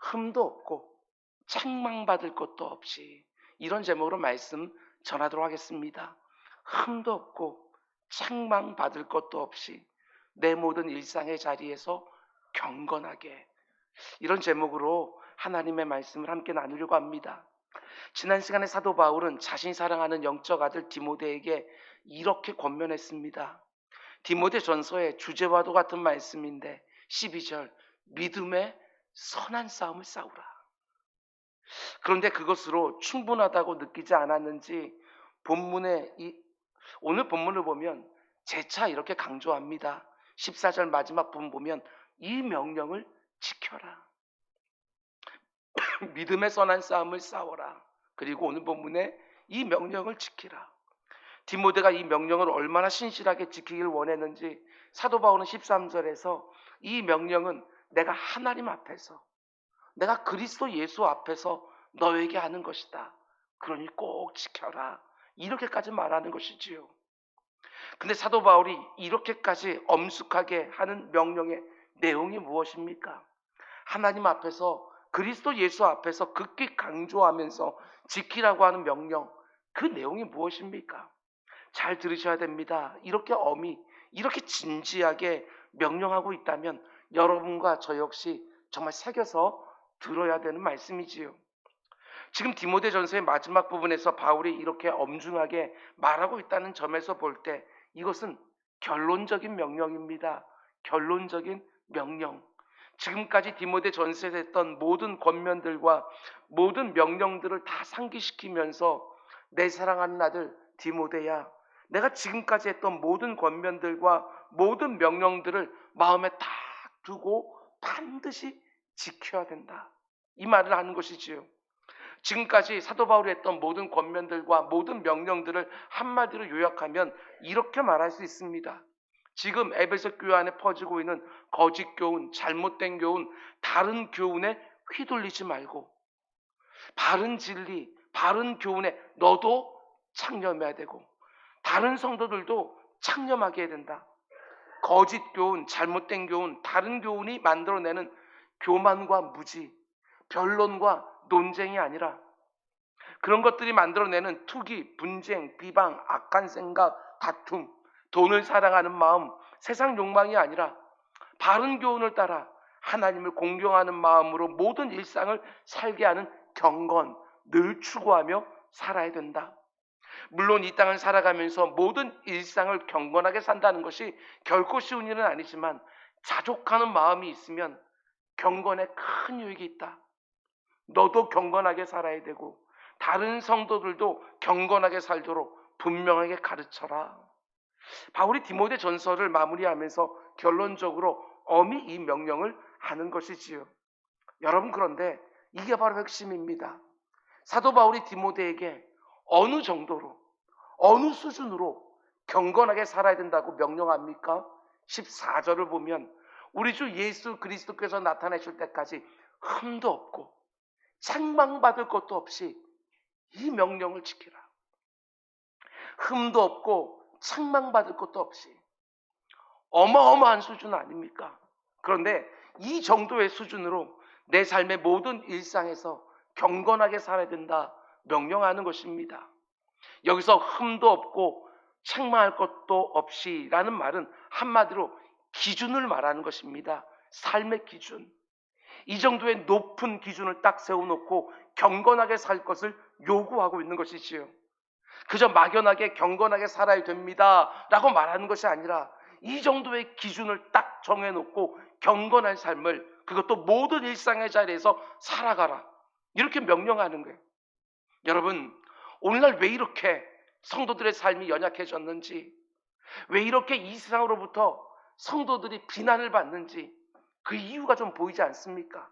흠도 없고 책망받을 것도 없이, 이런 제목으로 말씀 전하도록 하겠습니다. 흠도 없고 책망받을 것도 없이 내 모든 일상의 자리에서 경건하게, 이런 제목으로 하나님의 말씀을 함께 나누려고 합니다. 지난 시간에 사도 바울은 자신이 사랑하는 영적 아들 디모데에게 이렇게 권면했습니다. 디모데 전서의 주제와도 같은 말씀인데 12절, 믿음의 선한 싸움을 싸우라. 그런데 그것으로 충분하다고 느끼지 않았는지 오늘 본문을 보면 재차 이렇게 강조합니다. 14절 마지막 부분 보면 이 명령을 지켜라. 믿음의 선한 싸움을 싸워라. 그리고 오늘 본문에 이 명령을 지키라. 디모데가 이 명령을 얼마나 신실하게 지키길 원했는지 사도 바울은 13절에서 이 명령은 내가 하나님 앞에서, 내가 그리스도 예수 앞에서 너에게 하는 것이다. 그러니 꼭 지켜라. 이렇게까지 말하는 것이지요. 근데 사도 바울이 이렇게까지 엄숙하게 하는 명령의 내용이 무엇입니까? 하나님 앞에서, 그리스도 예수 앞에서 극히 강조하면서 지키라고 하는 명령, 그 내용이 무엇입니까? 잘 들으셔야 됩니다. 이렇게 이렇게 진지하게 명령하고 있다면 여러분과 저 역시 정말 새겨서 들어야 되는 말씀이지요. 지금 디모데전서의 마지막 부분에서 바울이 이렇게 엄중하게 말하고 있다는 점에서 볼 때 이것은 결론적인 명령입니다. 결론적인 명령. 지금까지 디모데전서에 했던 모든 권면들과 모든 명령들을 다 상기시키면서 내 사랑하는 아들 디모데야, 내가 지금까지 했던 모든 권면들과 모든 명령들을 마음에 딱 두고 반드시 지켜야 된다. 이 말을 하는 것이지요. 지금까지 사도 바울이 했던 모든 권면들과 모든 명령들을 한마디로 요약하면 이렇게 말할 수 있습니다. 지금 에베소 교회 안에 퍼지고 있는 거짓 교훈, 잘못된 교훈, 다른 교훈에 휘둘리지 말고 바른 진리, 바른 교훈에 너도 창념해야 되고 다른 성도들도 창념하게 해야 된다. 거짓 교훈, 잘못된 교훈, 다른 교훈이 만들어내는 교만과 무지, 변론과 논쟁이 아니라 그런 것들이 만들어내는 투기, 분쟁, 비방, 악한 생각, 다툼, 돈을 사랑하는 마음, 세상 욕망이 아니라 바른 교훈을 따라 하나님을 공경하는 마음으로 모든 일상을 살게 하는 경건, 늘 추구하며 살아야 된다. 물론 이 땅을 살아가면서 모든 일상을 경건하게 산다는 것이 결코 쉬운 일은 아니지만 자족하는 마음이 있으면 경건에 큰 유익이 있다. 너도 경건하게 살아야 되고 다른 성도들도 경건하게 살도록 분명하게 가르쳐라. 바울이 디모데 전서를 마무리하면서 결론적으로 엄히 이 명령을 하는 것이지요. 여러분, 그런데 이게 바로 핵심입니다. 사도 바울이 디모데에게 어느 정도로, 어느 수준으로 경건하게 살아야 된다고 명령합니까? 14절을 보면 우리 주 예수 그리스도께서 나타나실 때까지 흠도 없고 책망받을 것도 없이 이 명령을 지키라. 흠도 없고 책망받을 것도 없이. 어마어마한 수준 아닙니까? 그런데 이 정도의 수준으로 내 삶의 모든 일상에서 경건하게 살아야 된다 명령하는 것입니다. 여기서 흠도 없고 책망할 것도 없이 라는 말은 한마디로 기준을 말하는 것입니다. 삶의 기준. 이 정도의 높은 기준을 딱 세워놓고 경건하게 살 것을 요구하고 있는 것이지요. 그저 막연하게 경건하게 살아야 됩니다 라고 말하는 것이 아니라 이 정도의 기준을 딱 정해놓고 경건한 삶을, 그것도 모든 일상의 자리에서 살아가라, 이렇게 명령하는 거예요. 여러분, 오늘날 왜 이렇게 성도들의 삶이 연약해졌는지, 왜 이렇게 이 세상으로부터 성도들이 비난을 받는지 그 이유가 좀 보이지 않습니까?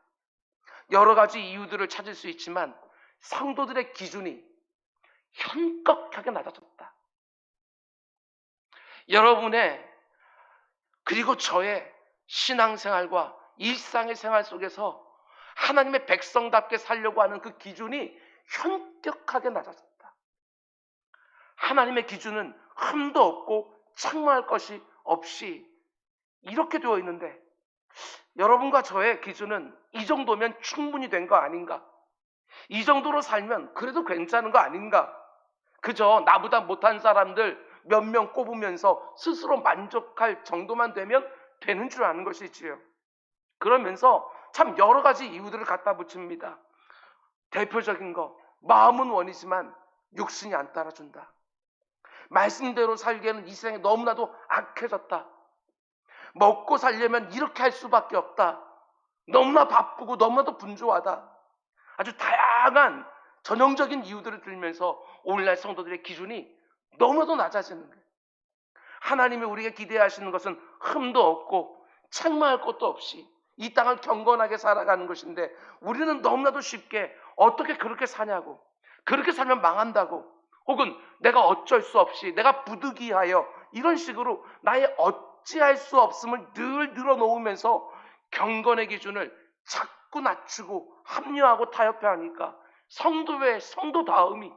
여러 가지 이유들을 찾을 수 있지만 성도들의 기준이 현격하게 낮아졌다. 여러분의 그리고 저의 신앙생활과 일상의 생활 속에서 하나님의 백성답게 살려고 하는 그 기준이 현격하게 낮아졌다. 하나님의 기준은 흠도 없고 책망할 것이 없이 이렇게 되어 있는데 여러분과 저의 기준은 이 정도면 충분히 된 거 아닌가? 이 정도로 살면 그래도 괜찮은 거 아닌가? 그저 나보다 못한 사람들 몇 명 꼽으면서 스스로 만족할 정도만 되면 되는 줄 아는 것이지요. 그러면서 참 여러 가지 이유들을 갖다 붙입니다. 대표적인 거, 마음은 원이지만 육신이 안 따라준다. 말씀대로 살기에는 이 세상이 너무나도 악해졌다. 먹고 살려면 이렇게 할 수밖에 없다. 너무나 바쁘고 너무나도 분주하다. 아주 다양한 전형적인 이유들을 들면서 오늘날 성도들의 기준이 너무나도 낮아지는 거예요. 하나님이 우리에게 기대하시는 것은 흠도 없고 책망할 것도 없이 이 땅을 경건하게 살아가는 것인데, 우리는 너무나도 쉽게 어떻게 그렇게 사냐고, 그렇게 살면 망한다고, 혹은 내가 어쩔 수 없이, 내가 부득이하여, 이런 식으로 나의 어찌할 수 없음을 늘 늘어놓으면서 경건의 기준을 자꾸 낮추고 합리화하고 타협해 하니까 성도의 성도다움이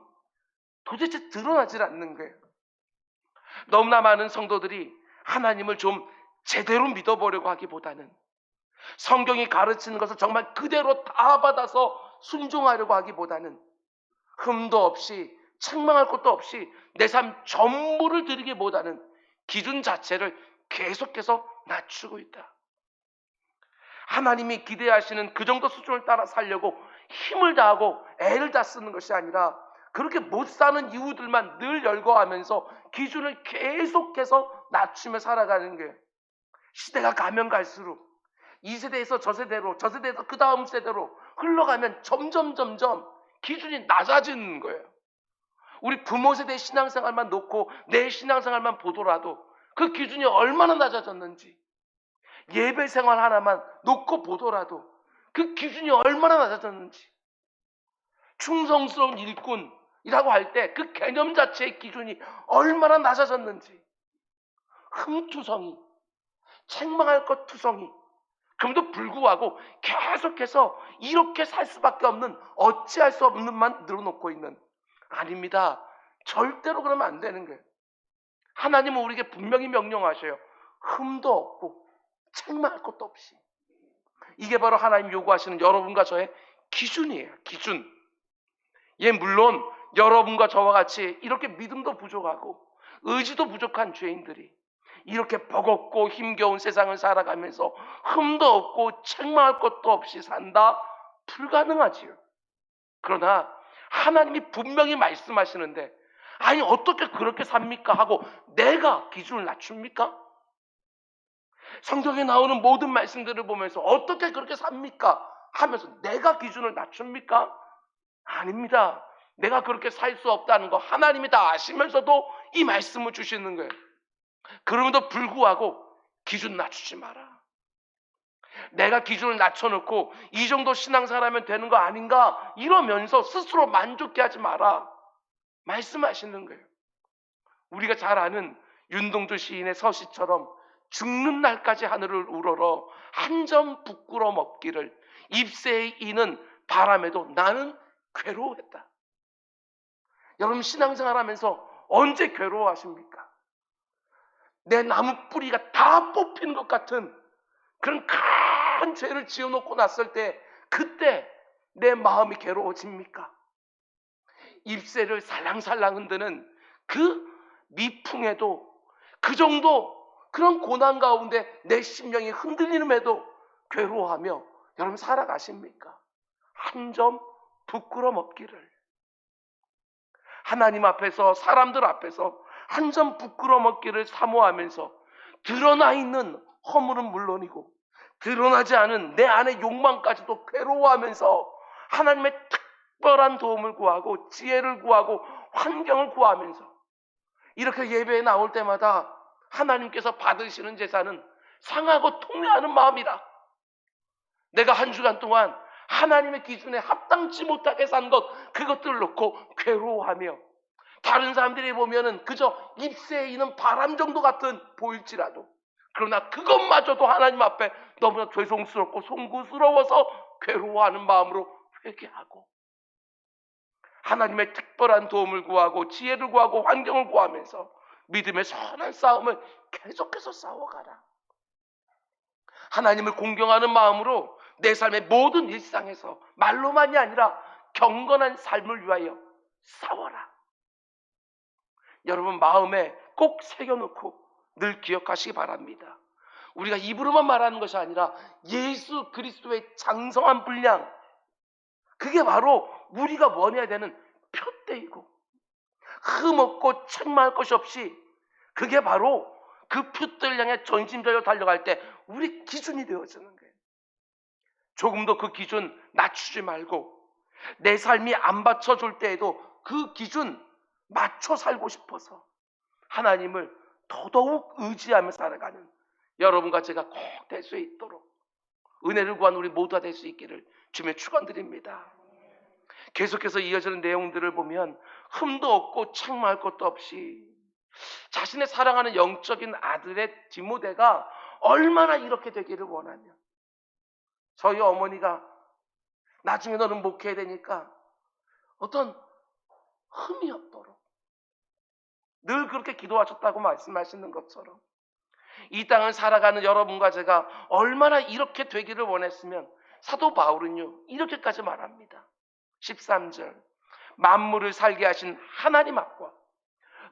도대체 드러나질 않는 거예요. 너무나 많은 성도들이 하나님을 좀 제대로 믿어보려고 하기보다는 성경이 가르치는 것을 정말 그대로 다 받아서 순종하려고 하기보다는 흠도 없이 책망할 것도 없이 내 삶 전부를 드리기보다는 기준 자체를 계속해서 낮추고 있다. 하나님이 기대하시는 그 정도 수준을 따라 살려고 힘을 다하고 애를 다 쓰는 것이 아니라 그렇게 못 사는 이유들만 늘 열거하면서 기준을 계속해서 낮추며 살아가는 거예요. 시대가 가면 갈수록 이 세대에서 저 세대로, 저 세대에서 그 다음 세대로 흘러가면 점점 기준이 낮아지는 거예요. 우리 부모 세대의 신앙생활만 놓고 내 신앙생활만 보더라도 그 기준이 얼마나 낮아졌는지, 예배 생활 하나만 놓고 보더라도 그 기준이 얼마나 낮아졌는지, 충성스러운 일꾼이라고 할 때 그 개념 자체의 기준이 얼마나 낮아졌는지, 흠투성이, 책망할 것 투성이, 그럼에도 불구하고 계속해서 이렇게 살 수밖에 없는, 어찌할 수 없는만 늘어놓고 있는, 아닙니다. 절대로 그러면 안 되는 거예요. 하나님은 우리에게 분명히 명령하셔요. 흠도 없고 책망할 것도 없이. 이게 바로 하나님 요구하시는 여러분과 저의 기준이에요. 기준. 예, 물론 여러분과 저와 같이 이렇게 믿음도 부족하고 의지도 부족한 죄인들이 이렇게 버겁고 힘겨운 세상을 살아가면서 흠도 없고 책망할 것도 없이 산다? 불가능하지요. 그러나 하나님이 분명히 말씀하시는데, 아니 어떻게 그렇게 삽니까? 하고 내가 기준을 낮춥니까? 성경에 나오는 모든 말씀들을 보면서 어떻게 그렇게 삽니까? 하면서 내가 기준을 낮춥니까? 아닙니다. 내가 그렇게 살 수 없다는 거 하나님이 다 아시면서도 이 말씀을 주시는 거예요. 그럼에도 불구하고 기준 낮추지 마라. 내가 기준을 낮춰놓고 이 정도 신앙생활하면 되는 거 아닌가 이러면서 스스로 만족해 하지 마라 말씀하시는 거예요. 우리가 잘 아는 윤동주 시인의 서시처럼 죽는 날까지 하늘을 우러러 한 점 부끄럼 없기를 잎새에 이는 바람에도 나는 괴로워했다. 여러분 신앙생활하면서 언제 괴로워하십니까? 내 나무 뿌리가 다 뽑힌 것 같은 그런 큰 죄를 지어놓고 났을 때 그때 내 마음이 괴로워집니까? 잎새를 살랑살랑 흔드는 그 미풍에도 그 정도 그런 고난 가운데 내 심령이 흔들리는에도 괴로워하며 여러분 살아가십니까? 한 점 부끄럼 없기를. 하나님 앞에서 사람들 앞에서 한 점 부끄럼 없기를 사모하면서 드러나 있는 허물은 물론이고 드러나지 않은 내 안의 욕망까지도 괴로워하면서 하나님의 특별한 도움을 구하고 지혜를 구하고 환경을 구하면서 이렇게 예배에 나올 때마다 하나님께서 받으시는 제사는 상하고 통회하는 마음이다. 내가 한 주간 동안 하나님의 기준에 합당치 못하게 산 것, 그것들을 놓고 괴로워하며 다른 사람들이 보면은 그저 잎새에 있는 바람 정도 같은 보일지라도 그러나 그것마저도 하나님 앞에 너무나 죄송스럽고 송구스러워서 괴로워하는 마음으로 회개하고 하나님의 특별한 도움을 구하고 지혜를 구하고 환경을 구하면서 믿음의 선한 싸움을 계속해서 싸워가라. 하나님을 공경하는 마음으로 내 삶의 모든 일상에서 말로만이 아니라 경건한 삶을 위하여 싸워라. 여러분 마음에 꼭 새겨놓고 늘 기억하시기 바랍니다. 우리가 입으로만 말하는 것이 아니라 예수 그리스도의 장성한 분량, 그게 바로 우리가 원해야 되는 표대이고, 흠없고 책망할 것이 없이 그게 바로 그 표대를 향해 전심전력 달려갈 때 우리 기준이 되어지는 거예요. 조금도 그 기준 낮추지 말고 내 삶이 안 받쳐줄 때에도 그 기준 맞춰 살고 싶어서 하나님을 더더욱 의지하며 살아가는 여러분과 제가 꼭 될 수 있도록 은혜를 구한 우리 모두가 될 수 있기를 주님의 축원드립니다. 계속해서 이어지는 내용들을 보면 흠도 없고 책망할 것도 없이 자신의 사랑하는 영적인 아들의 디모데가 얼마나 이렇게 되기를 원하며, 저희 어머니가 나중에 너는 목회해야 되니까 어떤 흠이 없도록 늘 그렇게 기도하셨다고 말씀하시는 것처럼 이 땅을 살아가는 여러분과 제가 얼마나 이렇게 되기를 원했으면 사도 바울은요 이렇게까지 말합니다. 13절, 만물을 살게 하신 하나님 앞과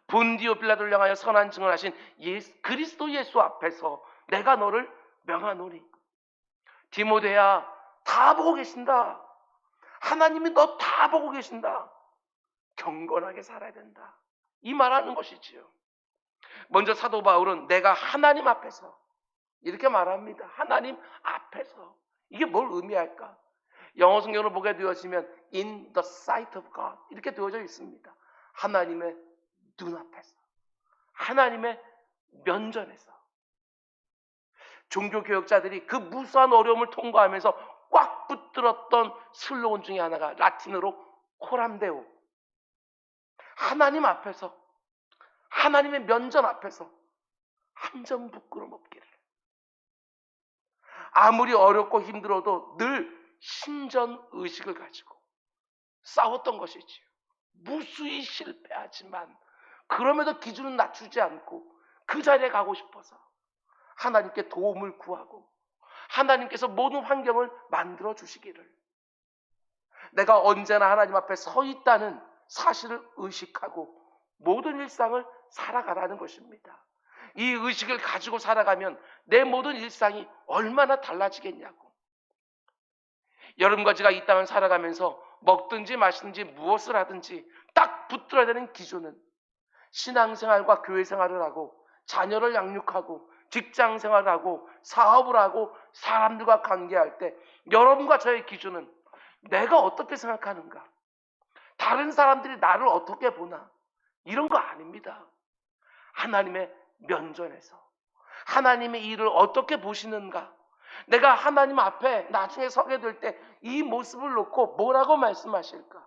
본디오 빌라도를 향하여 선한 증언을 하신 그리스도 예수 앞에서 내가 너를 명하노니. 디모데야, 다 보고 계신다. 하나님이 너 다 보고 계신다. 경건하게 살아야 된다. 이 말하는 것이지요. 먼저 사도 바울은 내가 하나님 앞에서 이렇게 말합니다. 하나님 앞에서. 이게 뭘 의미할까? 영어 성경을 보게 되어지면 in the sight of God 이렇게 되어져 있습니다. 하나님의 눈앞에서, 하나님의 면전에서. 종교개혁자들이 그 무수한 어려움을 통과하면서 꽉 붙들었던 슬로건 중에 하나가 라틴어로 코람데오, 하나님 앞에서, 하나님의 면전 앞에서 한 점 부끄럼 없기를. 아무리 어렵고 힘들어도 늘 신전의식을 가지고 싸웠던 것이지요. 무수히 실패하지만 그럼에도 기준은 낮추지 않고 그 자리에 가고 싶어서 하나님께 도움을 구하고 하나님께서 모든 환경을 만들어 주시기를, 내가 언제나 하나님 앞에 서 있다는 사실을 의식하고 모든 일상을 살아가라는 것입니다. 이 의식을 가지고 살아가면 내 모든 일상이 얼마나 달라지겠냐고. 여러분과 제가 이 땅을 살아가면서 먹든지 마시든지 무엇을 하든지 딱 붙들어야 되는 기준은 신앙생활과 교회생활을 하고 자녀를 양육하고 직장생활을 하고 사업을 하고 사람들과 관계할 때 여러분과 저의 기준은 내가 어떻게 생각하는가, 다른 사람들이 나를 어떻게 보나, 이런 거 아닙니다. 하나님의 면전에서 하나님의 일을 어떻게 보시는가, 내가 하나님 앞에 나중에 서게 될 때 이 모습을 놓고 뭐라고 말씀하실까,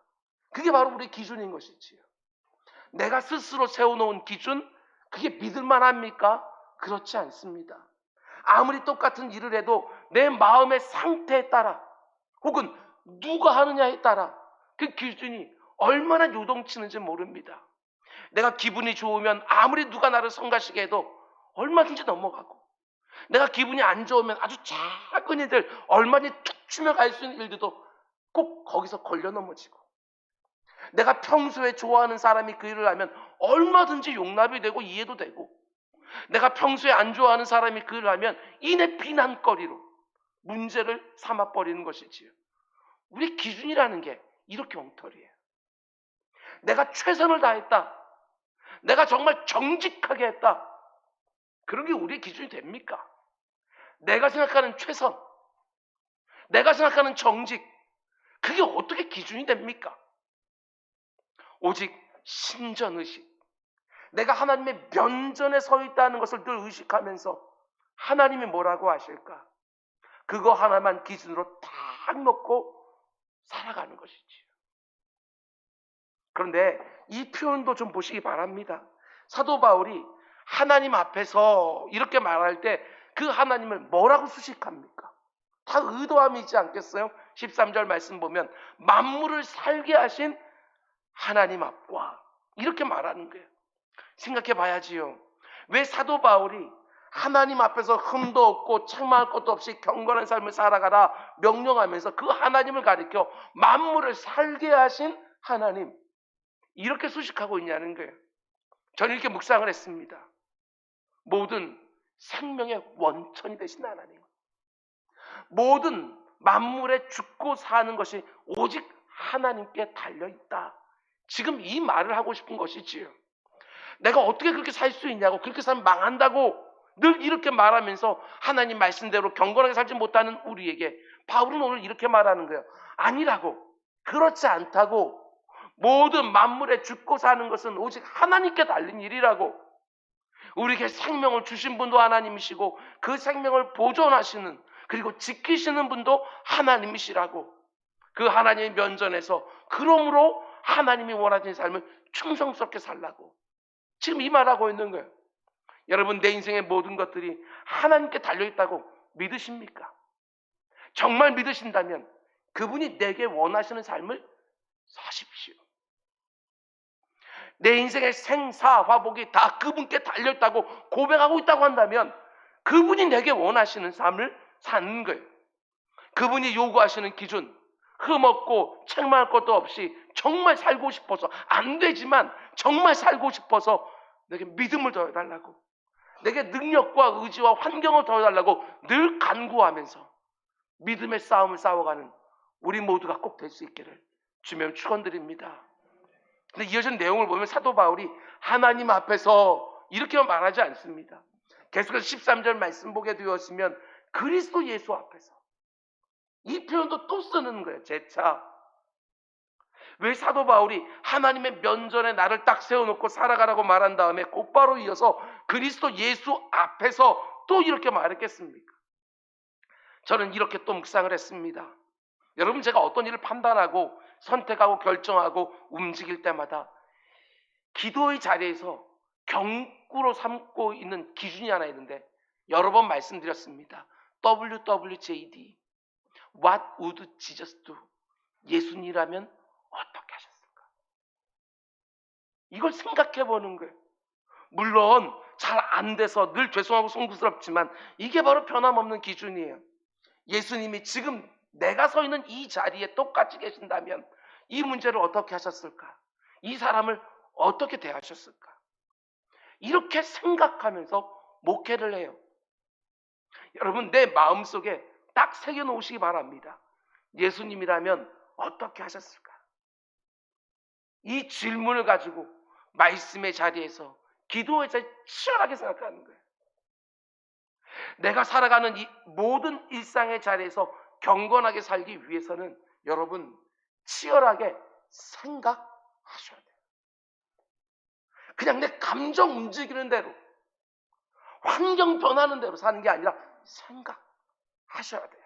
그게 바로 우리 기준인 것이지요. 내가 스스로 세워놓은 기준, 그게 믿을만 합니까? 그렇지 않습니다. 아무리 똑같은 일을 해도 내 마음의 상태에 따라 혹은 누가 하느냐에 따라 그 기준이 얼마나 요동치는지 모릅니다. 내가 기분이 좋으면 아무리 누가 나를 성가시게 해도 얼마든지 넘어가고, 내가 기분이 안 좋으면 아주 작은 일들 얼마든지 툭 치며 갈 수 있는 일들도 꼭 거기서 걸려 넘어지고, 내가 평소에 좋아하는 사람이 그 일을 하면 얼마든지 용납이 되고 이해도 되고, 내가 평소에 안 좋아하는 사람이 그 일을 하면 이내 비난거리로 문제를 삼아버리는 것이지요. 우리 기준이라는 게 이렇게 엉터리예요. 내가 최선을 다했다, 내가 정말 정직하게 했다, 그런 게 우리의 기준이 됩니까? 내가 생각하는 최선, 내가 생각하는 정직, 그게 어떻게 기준이 됩니까? 오직 신전의식, 내가 하나님의 면전에 서 있다는 것을 늘 의식하면서 하나님이 뭐라고 하실까, 그거 하나만 기준으로 딱 놓고 살아가는 것이지요. 그런데 이 표현도 좀 보시기 바랍니다. 사도 바울이 하나님 앞에서 이렇게 말할 때 그 하나님을 뭐라고 수식합니까? 다 의도함이 있지 않겠어요? 13절 말씀 보면 만물을 살게 하신 하나님 앞과 이렇게 말하는 거예요. 생각해 봐야지요. 왜 사도 바울이 하나님 앞에서 흠도 없고 책망할 것도 없이 경건한 삶을 살아가라 명령하면서 그 하나님을 가리켜 만물을 살게 하신 하나님, 이렇게 수식하고 있냐는 거예요. 저는 이렇게 묵상을 했습니다. 모든 생명의 원천이 되신 하나님, 모든 만물에 죽고 사는 것이 오직 하나님께 달려있다. 지금 이 말을 하고 싶은 것이지요. 내가 어떻게 그렇게 살 수 있냐고, 그렇게 살면 망한다고 늘 이렇게 말하면서 하나님 말씀대로 경건하게 살지 못하는 우리에게 바울은 오늘 이렇게 말하는 거예요. 아니라고, 그렇지 않다고, 모든 만물에 죽고 사는 것은 오직 하나님께 달린 일이라고, 우리에게 생명을 주신 분도 하나님이시고 그 생명을 보존하시는 그리고 지키시는 분도 하나님이시라고, 그 하나님의 면전에서 그러므로 하나님이 원하시는 삶을 충성스럽게 살라고 지금 이 말하고 있는 거예요. 여러분, 내 인생의 모든 것들이 하나님께 달려있다고 믿으십니까? 정말 믿으신다면 그분이 내게 원하시는 삶을 사십시오. 내 인생의 생사화복이 다 그분께 달려있다고 고백하고 있다고 한다면 그분이 내게 원하시는 삶을 사는 거예요. 그분이 요구하시는 기준, 흠없고 책망할 것도 없이 정말 살고 싶어서, 안 되지만 정말 살고 싶어서 내게 믿음을 더해달라고, 내게 능력과 의지와 환경을 더해달라고 늘 간구하면서 믿음의 싸움을 싸워가는 우리 모두가 꼭 될 수 있기를 주님 축원드립니다. 근데 이어진 내용을 보면 사도 바울이 하나님 앞에서 이렇게만 말하지 않습니다. 계속해서 13절 말씀 보게 되었으면 그리스도 예수 앞에서, 이 표현도 또 쓰는 거예요. 재차. 왜 사도 바울이 하나님의 면전에 나를 딱 세워놓고 살아가라고 말한 다음에 곧바로 이어서 그리스도 예수 앞에서 또 이렇게 말했겠습니까? 저는 이렇게 또 묵상을 했습니다. 여러분, 제가 어떤 일을 판단하고 선택하고 결정하고 움직일 때마다 기도의 자리에서 경구로 삼고 있는 기준이 하나 있는데, 여러 번 말씀드렸습니다. WWJD, What would Jesus do? 예수님이라면 어떻게 하셨을까? 이걸 생각해 보는 거예요. 물론 잘 안 돼서 늘 죄송하고 송구스럽지만 이게 바로 변함없는 기준이에요. 예수님이 지금 내가 서 있는 이 자리에 똑같이 계신다면 이 문제를 어떻게 하셨을까? 이 사람을 어떻게 대하셨을까? 이렇게 생각하면서 목회를 해요. 여러분, 내 마음속에 딱 새겨놓으시기 바랍니다. 예수님이라면 어떻게 하셨을까? 이 질문을 가지고 말씀의 자리에서, 기도의 자리에 치열하게 생각하는 거예요. 내가 살아가는 이 모든 일상의 자리에서 경건하게 살기 위해서는 여러분 치열하게 생각하셔야 돼요. 그냥 내 감정 움직이는 대로, 환경 변하는 대로 사는 게 아니라 생각하셔야 돼요.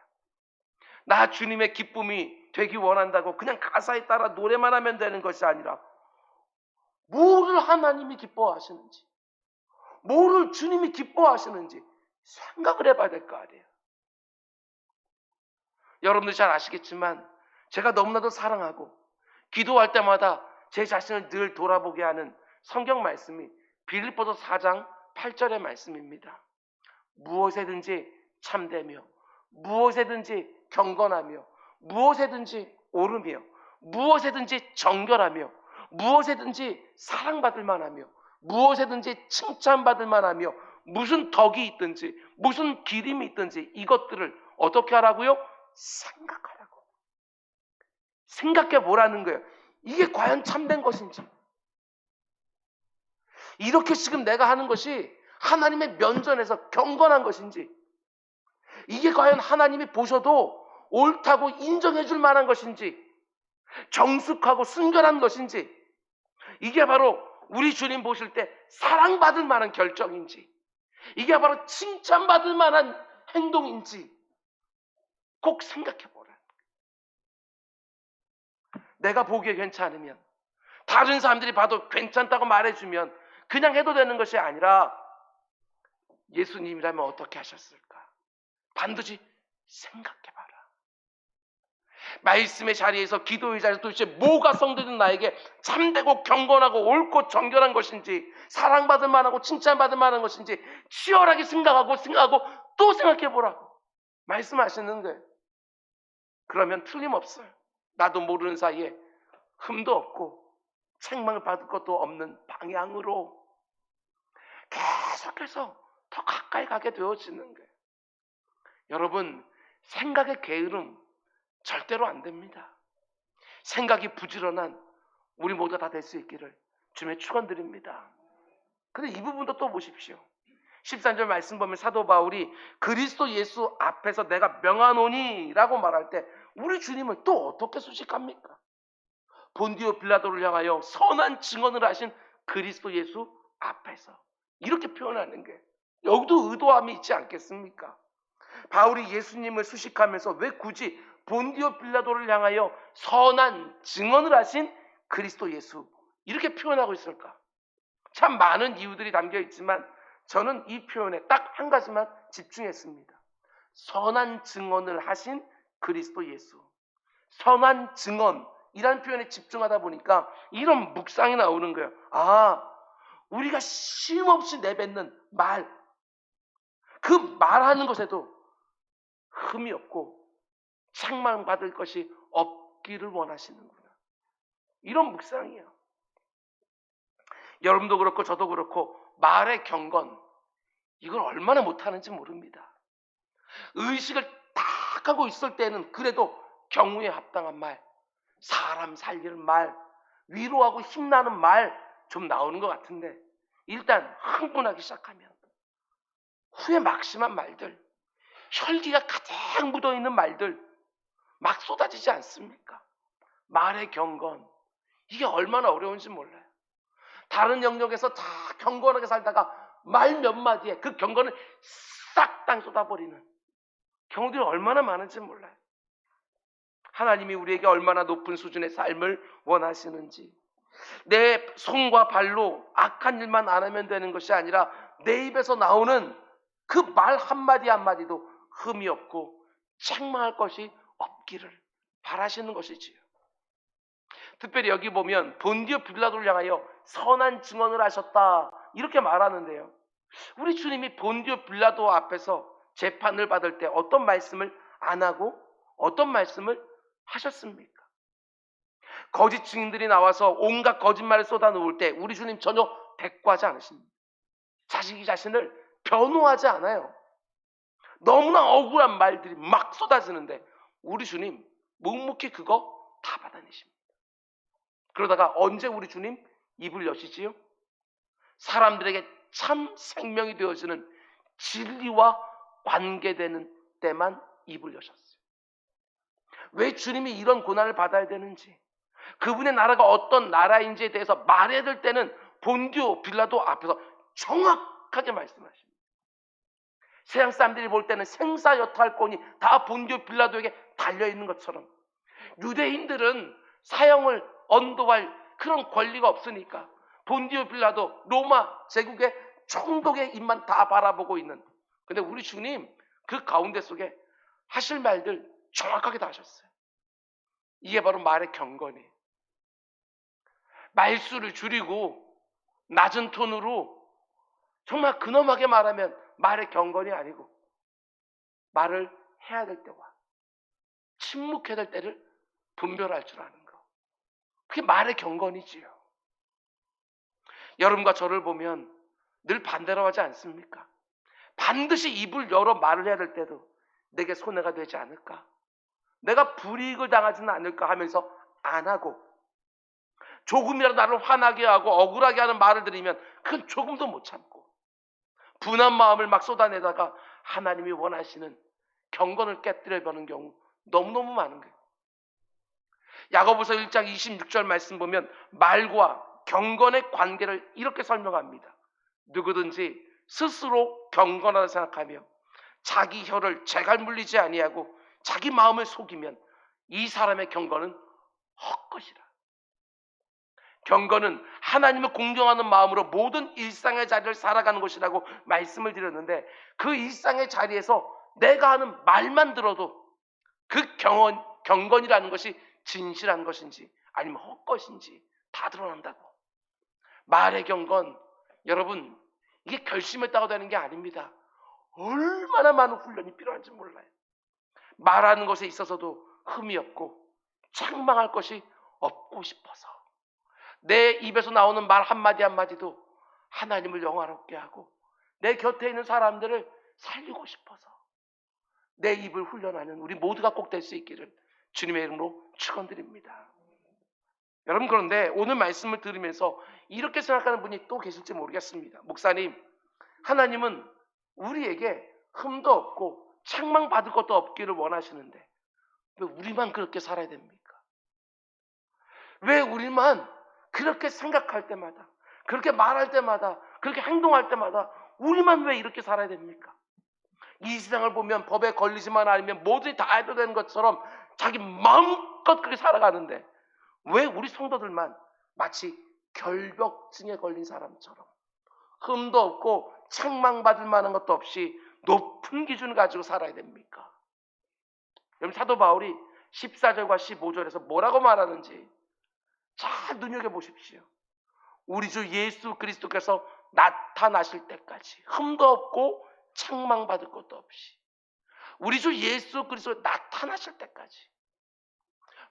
나 주님의 기쁨이 되기 원한다고 그냥 가사에 따라 노래만 하면 되는 것이 아니라 뭐를 하나님이 기뻐하시는지, 뭐를 주님이 기뻐하시는지 생각을 해봐야 될 거 아니에요. 여러분들 잘 아시겠지만 제가 너무나도 사랑하고 기도할 때마다 제 자신을 늘 돌아보게 하는 성경 말씀이 빌립보서 4장 8절의 말씀입니다. 무엇에든지 참되며 무엇에든지 경건하며 무엇에든지 옳으며 무엇에든지 정결하며 무엇에든지 사랑받을 만하며 무엇에든지 칭찬받을 만하며 무슨 덕이 있든지 무슨 기림이 있든지 이것들을 어떻게 하라고요? 생각하라고. 생각해 보라는 거예요. 이게 과연 참된 것인지, 이렇게 지금 내가 하는 것이 하나님의 면전에서 경건한 것인지, 이게 과연 하나님이 보셔도 옳다고 인정해 줄 만한 것인지, 정숙하고 순결한 것인지, 이게 바로 우리 주님 보실 때 사랑받을 만한 결정인지, 이게 바로 칭찬받을 만한 행동인지 꼭 생각해 보라. 내가 보기에 괜찮으면, 다른 사람들이 봐도 괜찮다고 말해주면 그냥 해도 되는 것이 아니라 예수님이라면 어떻게 하셨을까? 반드시 생각해봐라. 말씀의 자리에서, 기도의 자리에서 도대체 뭐가 성도된 나에게 참되고 경건하고 옳고 정결한 것인지, 사랑받을 만하고 칭찬받을 만한 것인지 치열하게 생각하고 또 생각해보라고 말씀하시는 거예요. 그러면 틀림없어요. 나도 모르는 사이에 흠도 없고 책망을 받을 것도 없는 방향으로 계속해서 더 가까이 가게 되어지는 거예요. 여러분, 생각의 게으름 절대로 안 됩니다. 생각이 부지런한 우리 모두가 다 될 수 있기를 주님의 축원드립니다. 근데 이 부분도 또 보십시오. 13절 말씀 보면 사도 바울이 그리스도 예수 앞에서 내가 명하노니 라고 말할 때 우리 주님을 또 어떻게 수식합니까? 본디오 빌라도를 향하여 선한 증언을 하신 그리스도 예수 앞에서 이렇게 표현하는 게 여기도 의도함이 있지 않겠습니까? 바울이 예수님을 수식하면서 왜 굳이 본디오 빌라도를 향하여 선한 증언을 하신 그리스도 예수 이렇게 표현하고 있을까? 참 많은 이유들이 담겨 있지만 저는 이 표현에 딱 한 가지만 집중했습니다. 선한 증언을 하신 그리스도 예수. 선한 증언이라는 표현에 집중하다 보니까 이런 묵상이 나오는 거예요. 우리가 쉼없이 내뱉는 말, 그 말하는 것에도 흠이 없고 책망받을 것이 없기를 원하시는구나. 이런 묵상이에요. 여러분도 그렇고 저도 그렇고 말의 경건, 이걸 얼마나 못하는지 모릅니다. 의식을 딱 하고 있을 때는 그래도 경우에 합당한 말, 사람 살리는 말, 위로하고 힘나는 말 좀 나오는 것 같은데 일단 흥분하기 시작하면 후에 막심한 말들, 혈기가 가득 묻어있는 말들 막 쏟아지지 않습니까? 말의 경건, 이게 얼마나 어려운지 몰라요. 다른 영역에서 다 경건하게 살다가 말 몇 마디에 그 경건을 싹 땅 쏟아버리는 경우들이 얼마나 많은지 몰라요. 하나님이 우리에게 얼마나 높은 수준의 삶을 원하시는지, 내 손과 발로 악한 일만 안 하면 되는 것이 아니라 내 입에서 나오는 그 말 한마디 한마디도 흠이 없고 책망할 것이 없기를 바라시는 것이지요. 특별히 여기 보면 본디오 빌라도를 향하여 선한 증언을 하셨다 이렇게 말하는데요. 우리 주님이 본디오 빌라도 앞에서 재판을 받을 때 어떤 말씀을 안 하고 어떤 말씀을 하셨습니까? 거짓 증인들이 나와서 온갖 거짓말을 쏟아놓을 때 우리 주님 전혀 대꾸하지 않으십니다. 자기 자신을 변호하지 않아요. 너무나 억울한 말들이 막 쏟아지는데 우리 주님 묵묵히 그거 다 받아내십니다. 그러다가 언제 우리 주님 입을 여시지요? 사람들에게 참 생명이 되어지는 진리와 관계되는 때만 입을 여셨어요. 왜 주님이 이런 고난을 받아야 되는지, 그분의 나라가 어떤 나라인지에 대해서 말해야 될 때는 본디오 빌라도 앞에서 정확하게 말씀하십니다. 세상 사람들이 볼 때는 생사여탈권이 다 본디오 빌라도에게 달려있는 것처럼 유대인들은 사형을 언도할 그런 권리가 없으니까 본디오 빌라도 로마 제국의 총독의 입만 다 바라보고 있는, 근데 우리 주님 그 가운데 속에 하실 말들 정확하게 다 하셨어요. 이게 바로 말의 경건이에요. 말수를 줄이고 낮은 톤으로 정말 근엄하게 말하면 말의 경건이 아니고 말을 해야 될 때와 침묵해야 될 때를 분별할 줄 아는 거, 그게 말의 경건이지요. 여러분과 저를 보면 늘 반대로 하지 않습니까? 반드시 입을 열어 말을 해야 될 때도 내게 손해가 되지 않을까, 내가 불이익을 당하지는 않을까 하면서 안 하고, 조금이라도 나를 화나게 하고 억울하게 하는 말을 들으면 그건 조금도 못 참고 분한 마음을 막 쏟아내다가 하나님이 원하시는 경건을 깨뜨려버리는 경우 너무너무 많은 거예요. 야고보서 1장 26절 말씀 보면 말과 경건의 관계를 이렇게 설명합니다. 누구든지 스스로 경건하다 생각하며 자기 혀를 재갈 물리지 아니하고 자기 마음을 속이면 이 사람의 경건은 헛것이라. 경건은 하나님을 공경하는 마음으로 모든 일상의 자리를 살아가는 것이라고 말씀을 드렸는데, 그 일상의 자리에서 내가 하는 말만 들어도 그 경건이라는 것이 진실한 것인지 아니면 헛것인지 다 드러난다고. 말의 경건, 여러분, 이게 결심했다고 되는 게 아닙니다. 얼마나 많은 훈련이 필요한지 몰라요. 말하는 것에 있어서도 흠이 없고 책망할 것이 없고 싶어서 내 입에서 나오는 말 한마디 한마디도 하나님을 영화롭게 하고 내 곁에 있는 사람들을 살리고 싶어서 내 입을 훈련하는 우리 모두가 꼭 될 수 있기를 주님의 이름으로 축원드립니다. 여러분, 그런데 오늘 말씀을 들으면서 이렇게 생각하는 분이 또 계실지 모르겠습니다. 목사님, 하나님은 우리에게 흠도 없고 책망받을 것도 없기를 원하시는데 왜 우리만 그렇게 살아야 됩니까? 왜 우리만 그렇게 생각할 때마다, 그렇게 말할 때마다, 그렇게 행동할 때마다 우리만 왜 이렇게 살아야 됩니까? 이 세상을 보면 법에 걸리지만 않으면 뭐든지 다 해도 되는 것처럼 자기 마음껏 그렇게 살아가는데 왜 우리 성도들만 마치 결벽증에 걸린 사람처럼 흠도 없고 책망받을 만한 것도 없이 높은 기준을 가지고 살아야 됩니까? 여러분, 사도 바울이 14절과 15절에서 뭐라고 말하는지 잘 눈여겨보십시오. 우리 주 예수 그리스도께서 나타나실 때까지 흠도 없고 책망받을 것도 없이 우리 주 예수 그리스도 나타나실 때까지.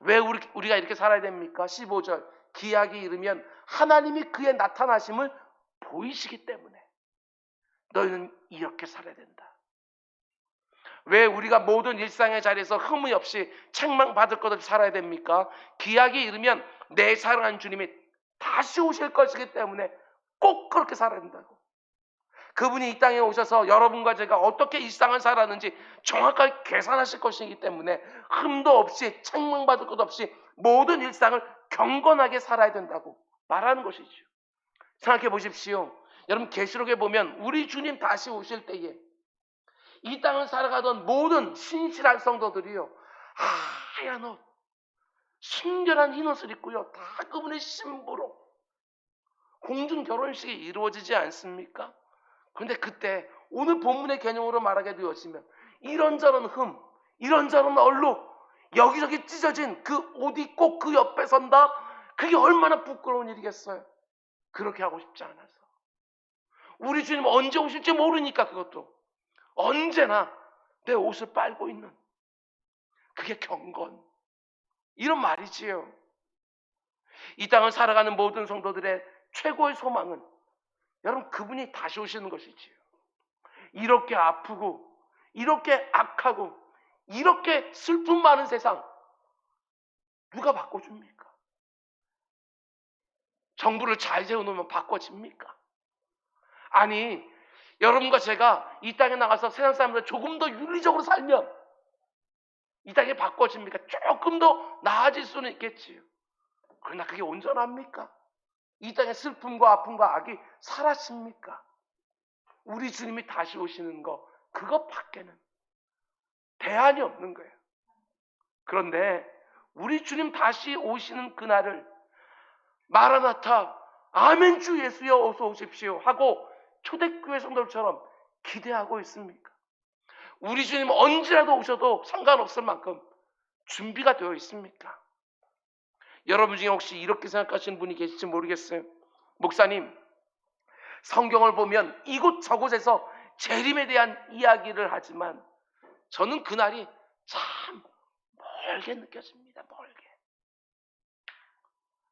왜 우리가 이렇게 살아야 됩니까? 15절, 기약이 이르면 하나님이 그의 나타나심을 보이시기 때문에 너희는 이렇게 살아야 된다. 왜 우리가 모든 일상의 자리에서 흠이 없이 책망받을 것을 살아야 됩니까? 기약이 이르면 내 사랑하는 주님이 다시 오실 것이기 때문에 꼭 그렇게 살아야 된다고. 그분이 이 땅에 오셔서 여러분과 제가 어떻게 일상을 살았는지 정확하게 계산하실 것이기 때문에 흠도 없이 책망받을 것 없이 모든 일상을 경건하게 살아야 된다고 말하는 것이죠. 생각해 보십시오. 여러분, 계시록에 보면 우리 주님 다시 오실 때에 이 땅을 살아가던 모든 신실한 성도들이요, 하얀 옷, 순결한 흰 옷을 입고요, 다 그분의 신부로 공중 결혼식이 이루어지지 않습니까? 그런데 그때 오늘 본문의 개념으로 말하게 되었으면 이런저런 흠, 이런저런 얼룩, 여기저기 찢어진 그 옷 입고 그 옆에 선다? 그게 얼마나 부끄러운 일이겠어요. 그렇게 하고 싶지 않아서. 우리 주님 언제 오실지 모르니까 그것도 언제나 내 옷을 빨고 있는 그게 경건, 이런 말이지요. 이 땅을 살아가는 모든 성도들의 최고의 소망은 여러분, 그분이 다시 오시는 것이지요. 이렇게 아프고 이렇게 악하고 이렇게 슬픔 많은 세상 누가 바꿔줍니까? 정부를 잘 세워놓으면 바꿔집니까? 아니, 여러분과 제가 이 땅에 나가서 세상 사람들 조금 더 윤리적으로 살면 이 땅이 바꿔집니까? 조금 더 나아질 수는 있겠지요. 그러나 그게 온전합니까? 이 땅의 슬픔과 아픔과 악이 사라집니까? 우리 주님이 다시 오시는 거, 그것밖에는 대안이 없는 거예요. 그런데 우리 주님 다시 오시는 그날을 마라나타, 아멘 주 예수여 어서 오십시오 하고 초대교회 성도들처럼 기대하고 있습니까? 우리 주님 언제라도 오셔도 상관없을 만큼 준비가 되어 있습니까? 여러분 중에 혹시 이렇게 생각하시는 분이 계실지 모르겠어요. 목사님, 성경을 보면 이곳저곳에서 재림에 대한 이야기를 하지만 저는 그날이 참 멀게 느껴집니다. 멀게.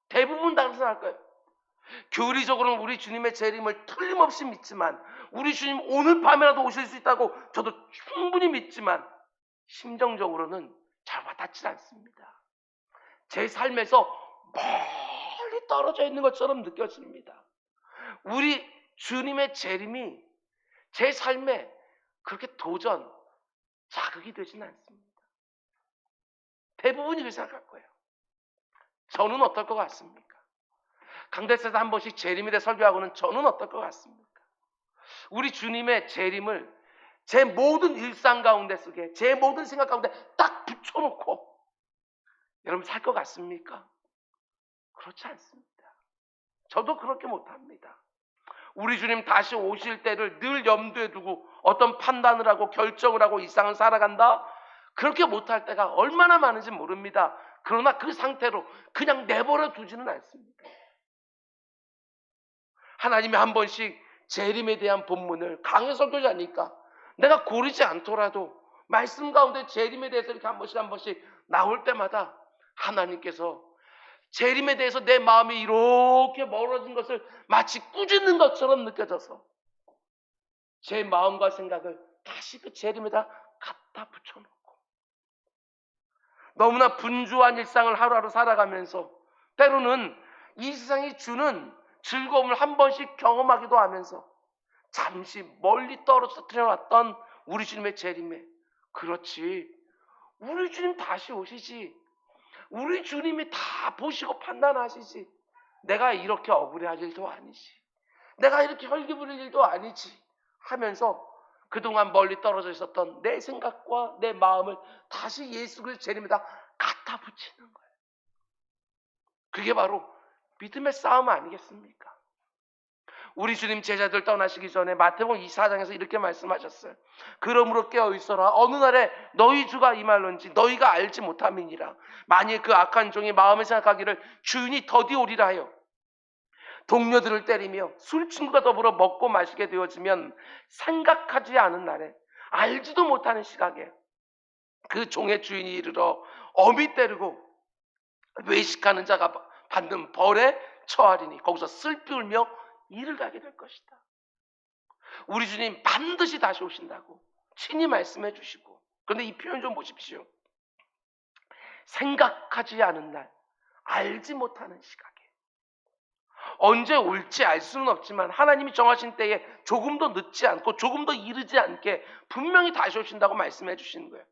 대부분 다 생각할 거예요. 교리적으로는 우리 주님의 재림을 틀림없이 믿지만, 우리 주님 오늘 밤에라도 오실 수 있다고 저도 충분히 믿지만 심정적으로는 잘 와닿지 않습니다. 제 삶에서 멀리 떨어져 있는 것처럼 느껴집니다. 우리 주님의 재림이 제 삶에 그렇게 도전, 자극이 되지는 않습니다. 대부분이 그렇게 생각할 거예요. 저는 어떨 것 같습니까? 강대에서 한 번씩 재림에 대해 설교하고는 저는 어떨 것 같습니까? 우리 주님의 재림을 제 모든 일상 가운데 속에, 제 모든 생각 가운데 딱 붙여놓고 여러분 살 것 같습니까? 그렇지 않습니다. 저도 그렇게 못합니다. 우리 주님 다시 오실 때를 늘 염두에 두고 어떤 판단을 하고 결정을 하고 이 세상을 살아간다? 그렇게 못할 때가 얼마나 많은지 모릅니다. 그러나 그 상태로 그냥 내버려 두지는 않습니다. 하나님이 한 번씩 재림에 대한 본문을 강해 설교자니까 내가 고르지 않더라도 말씀 가운데 재림에 대해서 이렇게 한 번씩 나올 때마다 하나님께서 재림에 대해서 내 마음이 이렇게 멀어진 것을 마치 꾸짖는 것처럼 느껴져서 제 마음과 생각을 다시 그 재림에다 갖다 붙여놓고 너무나 분주한 일상을 하루하루 살아가면서 때로는 이 세상이 주는 즐거움을 한 번씩 경험하기도 하면서 잠시 멀리 떨어뜨려 놨던 우리 주님의 재림에, 그렇지, 우리 주님 다시 오시지, 우리 주님이 다 보시고 판단하시지, 내가 이렇게 억울해할 일도 아니지, 내가 이렇게 혈기 부릴 일도 아니지 하면서 그동안 멀리 떨어져 있었던 내 생각과 내 마음을 다시 예수 그리스도 재림에다 갖다 붙이는 거예요. 그게 바로 믿음의 싸움 아니겠습니까? 우리 주님 제자들 떠나시기 전에 마태복음 24장에서 이렇게 말씀하셨어요. 그러므로 깨어 있어라. 어느 날에 너희 주가 임할런지 너희가 알지 못함이니라. 만일 그 악한 종이 마음에 생각하기를 주인이 더디 오리라 하여 동료들을 때리며 술 친구가 더불어 먹고 마시게 되어지면 생각하지 않은 날에 알지도 못하는 시각에 그 종의 주인이 이르러 엄히 때리고 외식하는 자가 받는 벌에 처하리니 거기서 슬피 울며 이를 가게 될 것이다. 우리 주님 반드시 다시 오신다고 친히 말씀해 주시고, 그런데 이 표현 좀 보십시오. 생각하지 않은 날, 알지 못하는 시각에 언제 올지 알 수는 없지만 하나님이 정하신 때에 조금 더 늦지 않고 조금 더 이르지 않게 분명히 다시 오신다고 말씀해 주시는 거예요.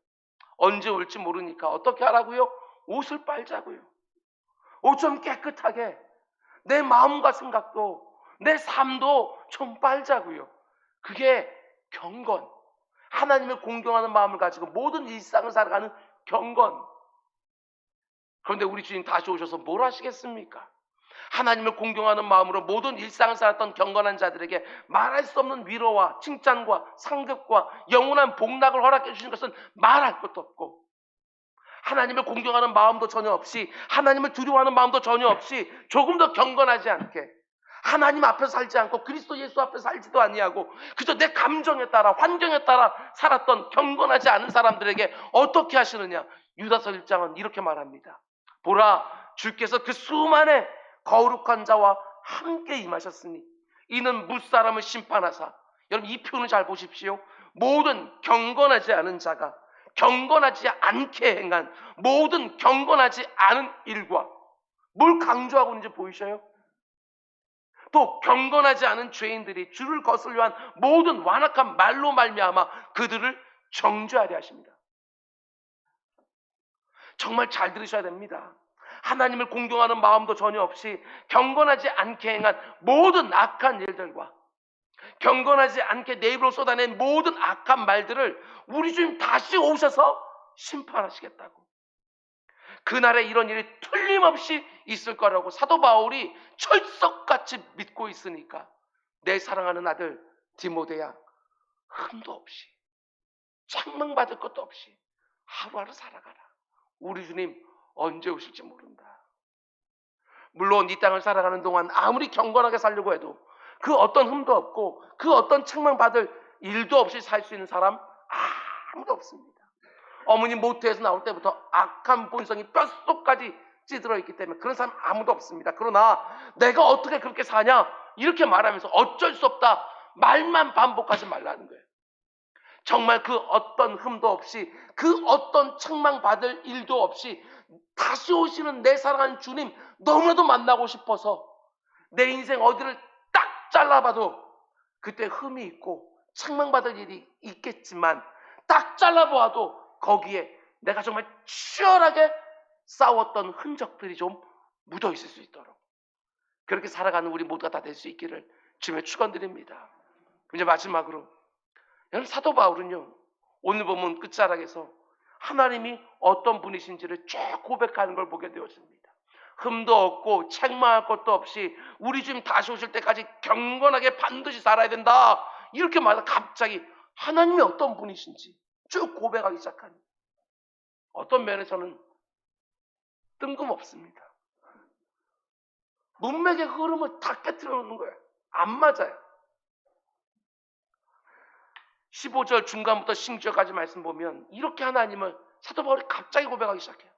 언제 올지 모르니까 어떻게 하라고요? 옷을 빨자고요. 옷 좀 깨끗하게 내 마음과 생각도 내 삶도 좀 빨자고요. 그게 경건, 하나님을 공경하는 마음을 가지고 모든 일상을 살아가는 경건. 그런데 우리 주님 다시 오셔서 뭘 하시겠습니까? 하나님을 공경하는 마음으로 모든 일상을 살았던 경건한 자들에게 말할 수 없는 위로와 칭찬과 상급과 영원한 복락을 허락해 주신 것은 말할 것도 없고, 하나님을 공경하는 마음도 전혀 없이, 하나님을 두려워하는 마음도 전혀 없이, 조금 더 경건하지 않게 하나님 앞에 살지 않고 그리스도 예수 앞에 살지도 아니하고 그저 내 감정에 따라 환경에 따라 살았던 경건하지 않은 사람들에게 어떻게 하시느냐? 유다서 1장은 이렇게 말합니다. 보라, 주께서 그 수많은 거룩한 자와 함께 임하셨으니 이는 무사람을 심판하사, 여러분 이 표현을 잘 보십시오. 모든 경건하지 않은 자가 경건하지 않게 행한 모든 경건하지 않은 일과, 뭘 강조하고 있는지 보이셔요? 또 경건하지 않은 죄인들이 주를 거슬려 한 모든 완악한 말로 말미암아 그들을 정죄하려 하십니다. 정말 잘 들으셔야 됩니다. 하나님을 공경하는 마음도 전혀 없이 경건하지 않게 행한 모든 악한 일들과 경건하지 않게 내 입으로 쏟아낸 모든 악한 말들을 우리 주님 다시 오셔서 심판하시겠다고. 그날에 이런 일이 틀림없이 있을 거라고 사도 바울이 철석같이 믿고 있으니까 내 사랑하는 아들 디모데야, 흠도 없이 책망받을 것도 없이 하루하루 살아가라. 우리 주님 언제 오실지 모른다. 물론 이 땅을 살아가는 동안 아무리 경건하게 살려고 해도 그 어떤 흠도 없고 그 어떤 책망받을 일도 없이 살 수 있는 사람 아무도 없습니다. 어머니 모태에서 나올 때부터 악한 본성이 뼛속까지 찌들어 있기 때문에 그런 사람 아무도 없습니다. 그러나 내가 어떻게 그렇게 사냐? 이렇게 말하면서 어쩔 수 없다 말만 반복하지 말라는 거예요. 정말 그 어떤 흠도 없이 그 어떤 책망받을 일도 없이 다시 오시는 내 사랑하는 주님 너무나도 만나고 싶어서 내 인생 어디를 딱 잘라봐도 그때 흠이 있고 책망받을 일이 있겠지만 딱 잘라보아도 거기에 내가 정말 치열하게 싸웠던 흔적들이 좀 묻어 있을 수 있도록 그렇게 살아가는 우리 모두가 다 될 수 있기를 주님의 축원드립니다. 이제 마지막으로 여러분, 사도 바울은요 오늘 보면 끝자락에서 하나님이 어떤 분이신지를 쭉 고백하는 걸 보게 되었습니다. 흠도 없고 책망할 것도 없이 우리 주님 다시 오실 때까지 경건하게 반드시 살아야 된다 이렇게 말해서 갑자기 하나님이 어떤 분이신지 쭉 고백하기 시작합니다. 어떤 면에서는 뜬금없습니다. 문맥의 흐름을 다 깨뜨려 놓는 거예요. 안 맞아요. 15절 중간부터 16절까지 말씀 보면 이렇게 하나님을 사도 바울이 갑자기 고백하기 시작해요.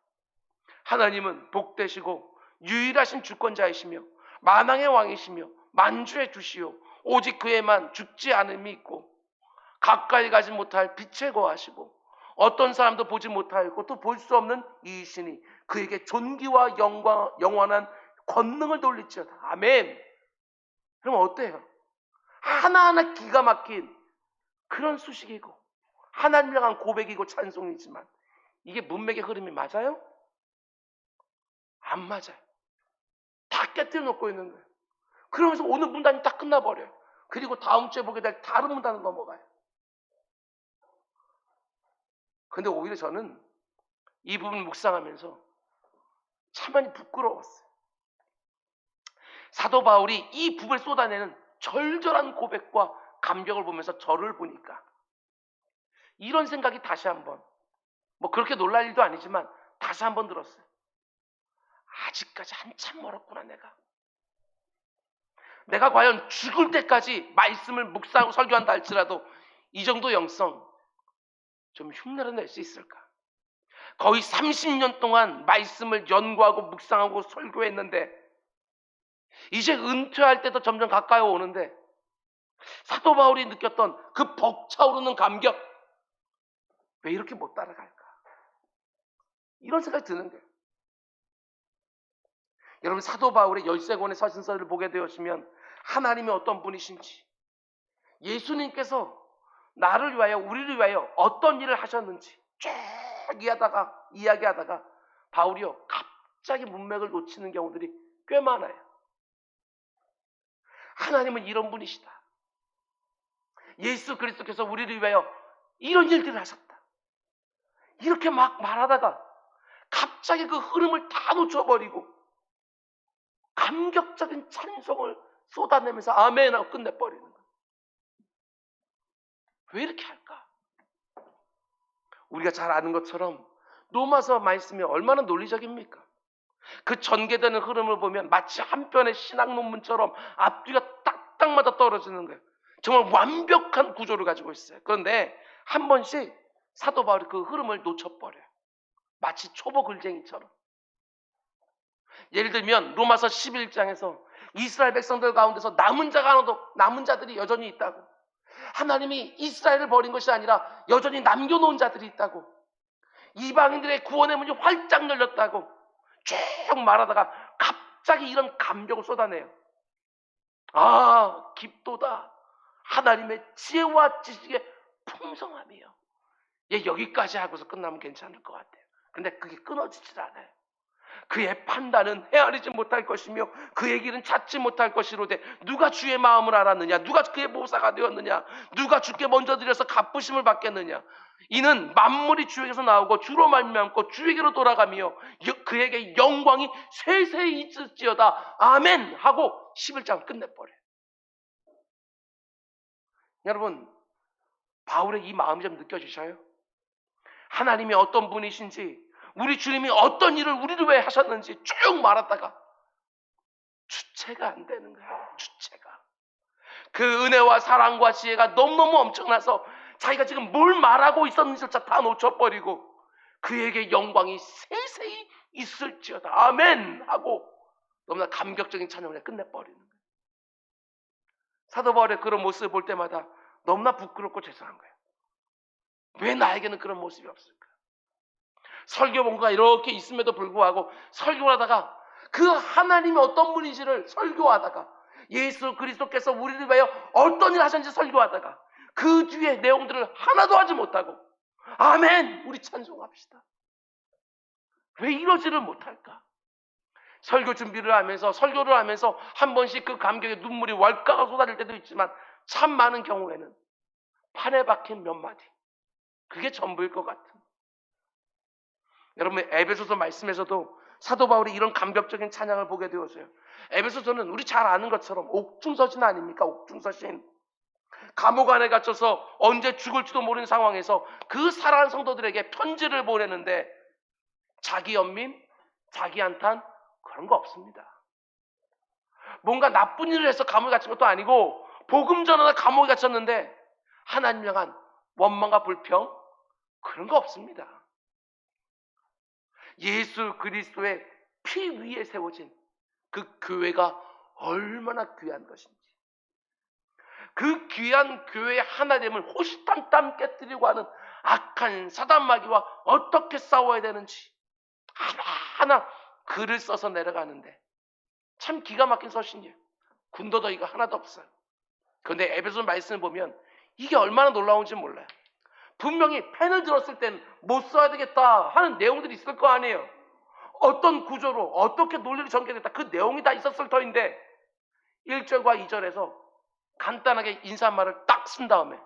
하나님은 복되시고 유일하신 주권자이시며 만왕의 왕이시며 만주의 주시오 오직 그에만 죽지 않음이 있고 가까이 가지 못할 빛에 거하시고 어떤 사람도 보지 못하였고 또 볼 수 없는 이이시니 그에게 존귀와 영원한 권능을 돌릴지어다. 아멘. 그럼 어때요? 하나하나 기가 막힌 그런 수식이고 하나님을 향한 고백이고 찬송이지만 이게 문맥의 흐름이 맞아요? 안 맞아요. 다 깨뜨려 놓고 있는 거예요. 그러면서 오늘 문단이 딱 끝나버려요. 그리고 다음 주에 보게 될 다른 문단으로 넘어가요. 근데 오히려 저는 이 부분 묵상하면서 참 많이 부끄러웠어요. 사도 바울이 이 부분을 쏟아내는 절절한 고백과 감격을 보면서 저를 보니까 이런 생각이 다시 한번, 뭐 그렇게 놀랄 일도 아니지만 다시 한번 들었어요. 아직까지 한참 멀었구나. 내가 과연 죽을 때까지 말씀을 묵상하고 설교한다 할지라도 이 정도 영성 좀 흉내를 낼 수 있을까? 거의 30년 동안 말씀을 연구하고 묵상하고 설교했는데 이제 은퇴할 때도 점점 가까이 오는데 사도 바울이 느꼈던 그 벅차오르는 감격 왜 이렇게 못 따라갈까? 이런 생각이 드는 거예요. 여러분 사도 바울의 13권의 서신서를 보게 되었으면 하나님이 어떤 분이신지 예수님께서 나를 위하여 우리를 위하여 어떤 일을 하셨는지 쭉 이야기하다가 바울이요 갑자기 문맥을 놓치는 경우들이 꽤 많아요. 하나님은 이런 분이시다. 예수 그리스도께서 우리를 위하여 이런 일들을 하셨다. 이렇게 막 말하다가 갑자기 그 흐름을 다 놓쳐버리고 감격적인 찬송을 쏟아내면서 아멘 하고 끝내버리는 거예요. 왜 이렇게 할까? 우리가 잘 아는 것처럼 로마서 말씀이 얼마나 논리적입니까? 그 전개되는 흐름을 보면 마치 한 편의 신학 논문처럼 앞뒤가 딱딱 맞아 떨어지는 거예요. 정말 완벽한 구조를 가지고 있어요. 그런데 한 번씩 사도 바울이 그 흐름을 놓쳐버려요. 마치 초보 글쟁이처럼. 예를 들면 로마서 11장에서 이스라엘 백성들 가운데서 남은 자들이 여전히 있다고. 하나님이 이스라엘을 버린 것이 아니라 여전히 남겨놓은 자들이 있다고. 이방인들의 구원의 문이 활짝 열렸다고 쭉 말하다가 갑자기 이런 감격을 쏟아내요. 아, 깊도다. 하나님의 지혜와 지식의 풍성함이요. 여기까지 하고서 끝나면 괜찮을 것 같아요. 근데 그게 끊어지질 않아요. 그의 판단은 헤아리지 못할 것이며 그의 길은 찾지 못할 것이로되 누가 주의 마음을 알았느냐? 누가 그의 모사가 되었느냐? 누가 주께 먼저 드려서 갚으심을 받겠느냐? 이는 만물이 주에게서 나오고 주로 말미암고 주에게로 돌아가며 그에게 영광이 세세히 있을지어다. 아멘 하고 11장 끝내버려요. 여러분 바울의 이 마음이 좀 느껴지셔요? 하나님이 어떤 분이신지 우리 주님이 어떤 일을 우리를 왜 하셨는지 쭉 말하다가 주체가 안 되는 거예요. 주체가. 그 은혜와 사랑과 지혜가 너무너무 엄청나서 자기가 지금 뭘 말하고 있었는지조차 다 놓쳐버리고 그에게 영광이 세세히 있을지어다. 아멘 하고 너무나 감격적인 찬양을 끝내버리는 거예요. 사도 바울의 그런 모습을 볼 때마다 너무나 부끄럽고 죄송한 거예요. 왜 나에게는 그런 모습이 없을까? 설교본가 이렇게 있음에도 불구하고 설교를 하다가 그 하나님이 어떤 분인지를 설교하다가 예수 그리스도께서 우리를 위하여 어떤 일을 하셨는지 설교하다가 그 뒤에 내용들을 하나도 하지 못하고 아멘 우리 찬송합시다. 왜 이러지를 못할까? 설교 준비를 하면서 설교를 하면서 한 번씩 그 감격에 눈물이 왈까가 쏟아질 때도 있지만 참 많은 경우에는 판에 박힌 몇 마디 그게 전부일 것 같은. 여러분 에베소서 말씀에서도 사도 바울이 이런 감격적인 찬양을 보게 되었어요. 에베소서는 우리 잘 아는 것처럼 옥중서신 아닙니까? 옥중서신. 감옥 안에 갇혀서 언제 죽을지도 모르는 상황에서 그 사랑하는 성도들에게 편지를 보내는데 자기 연민, 자기 한탄 그런 거 없습니다. 뭔가 나쁜 일을 해서 감옥에 갇힌 것도 아니고 복음 전하다 감옥에 갇혔는데 하나님 향한 원망과 불평 그런 거 없습니다. 예수 그리스도의 피 위에 세워진 그 교회가 얼마나 귀한 것인지, 그 귀한 교회의 하나됨을 호시탐탐 깨뜨리고 하는 악한 사단마귀와 어떻게 싸워야 되는지 하나하나 글을 써서 내려가는데 참 기가 막힌 서신이에요. 군더더기가 하나도 없어요. 그런데 에베소 말씀을 보면 이게 얼마나 놀라운지 몰라요. 분명히 펜을 들었을 땐 못 써야 되겠다 하는 내용들이 있을 거 아니에요. 어떤 구조로 어떻게 논리를 전개됐다 그 내용이 다 있었을 터인데 1절과 2절에서 간단하게 인사말을 딱 쓴 다음에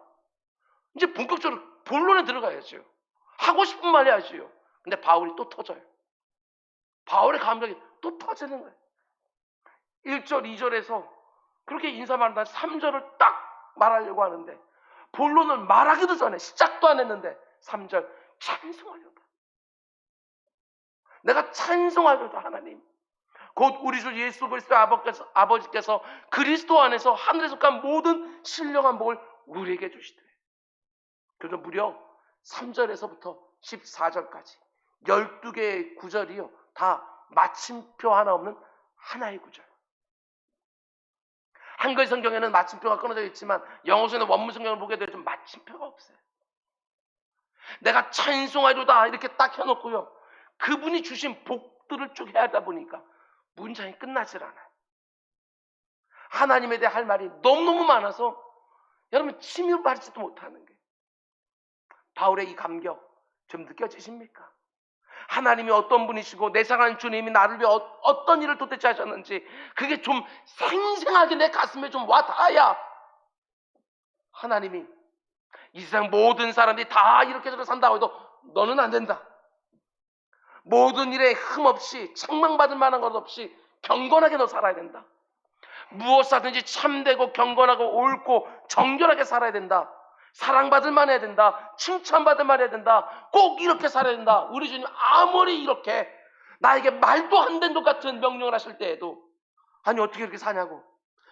이제 본격적으로 본론에 들어가야죠. 하고 싶은 말 해야지요. 근데 바울이 또 터져요. 바울의 감정이 또 터지는 거예요. 1절, 2절에서 그렇게 인사말을 한 3절을 딱 말하려고 하는데 본론을 말하기도 전에 시작도 안 했는데 3절 찬송하려다. 내가 찬송하려다 하나님. 곧 우리 주 예수 그리스도의 아버지께서 그리스도 안에서 하늘에 속한 모든 신령한 복을 우리에게 주시되. 그래서 무려 3절에서부터 14절까지 12개의 구절이요. 다 마침표 하나 없는 하나의 구절. 한글 성경에는 마침표가 끊어져 있지만 영어 성경의 원문 성경을 보게 되면 마침표가 없어요. 내가 찬송하리로다 이렇게 딱 해놓고요. 그분이 주신 복들을 쭉 해야 하다 보니까 문장이 끝나질 않아요. 하나님에 대해 할 말이 너무너무 많아서 여러분 침이 마르지도 못하는 게 바울의 이 감격 좀 느껴지십니까? 하나님이 어떤 분이시고 내 사랑하는 주님이 나를 위해 어떤 일을 도대체 하셨는지 그게 좀 생생하게 내 가슴에 좀 와닿아야 하나님이 이 세상 모든 사람들이 다 이렇게 저렇게 산다고 해도 너는 안 된다. 모든 일에 흠없이 책망받을 만한 것 없이 경건하게 너 살아야 된다. 무엇이든지 참되고 경건하고 옳고 정결하게 살아야 된다. 사랑받을 만 해야 된다. 칭찬받을 만 해야 된다. 꼭 이렇게 살아야 된다. 우리 주님 아무리 이렇게 나에게 말도 안 되는 것 같은 명령을 하실 때에도 아니 어떻게 이렇게 사냐고